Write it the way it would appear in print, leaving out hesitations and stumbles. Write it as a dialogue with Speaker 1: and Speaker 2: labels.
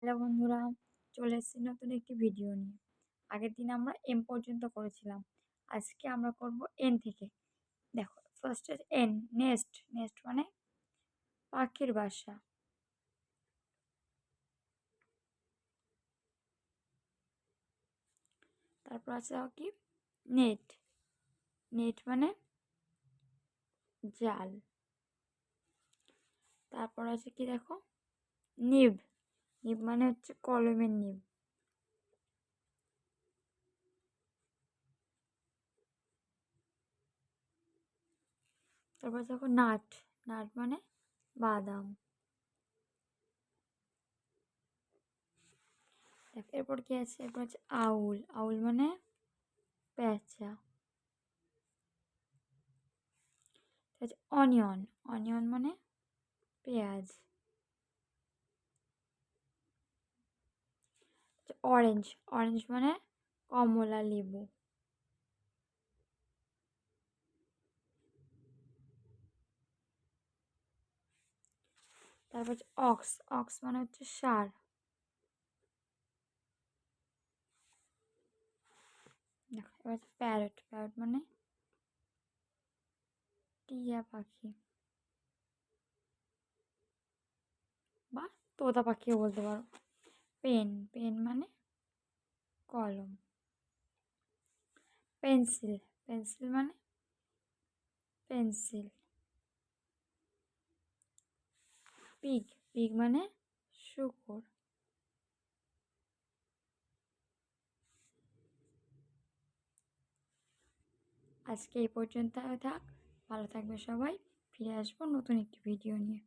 Speaker 1: Hello বন্ধুরা, চলে এসেছি নতুন একটি ভিডিও নিয়ে। আগের দিন আমরা এম পর্যন্ত করেছিলাম। আজকে আমরা করব এন থেকে। দেখো, ফার্স্ট এর এন, নেস্ট। নেস্ট মানে পাখির বাসা। তারপর আছে কি নেট। নেট মানে জাল। তারপর আছে কি দেখো, নিব। নিব মানে হচ্ছে কলমের নিব। তারপর দেখো নাট। নাট মানে বাদাম। দেখো এরপর কি আছে, এরপর আছে আউল। আউল মানে পেঁচা। আছে অনিয়ন। অনিয়ন মানে পেঁয়াজ। অরেঞ্জ। অরেঞ্জ মানে কমলা লেবু। তারপর হচ্ছে অক্স। অক্স মানে হচ্ছে ষাঁড়। দেখো এবার হচ্ছে প্যারট। প্যারট মানে টিয়া পাখি বা তোতা পাখিও বলতে পারো। পেন। পেন মানে কলম। পেন্সিল। পেন্সিল মানে পেন্সিল। পিগ। পিগ মানে শূকর। আজকে এই পর্যন্ত থাক। ভালো থাকবে সবাই। ফিরে আসবো নতুন একটি ভিডিও নিয়ে।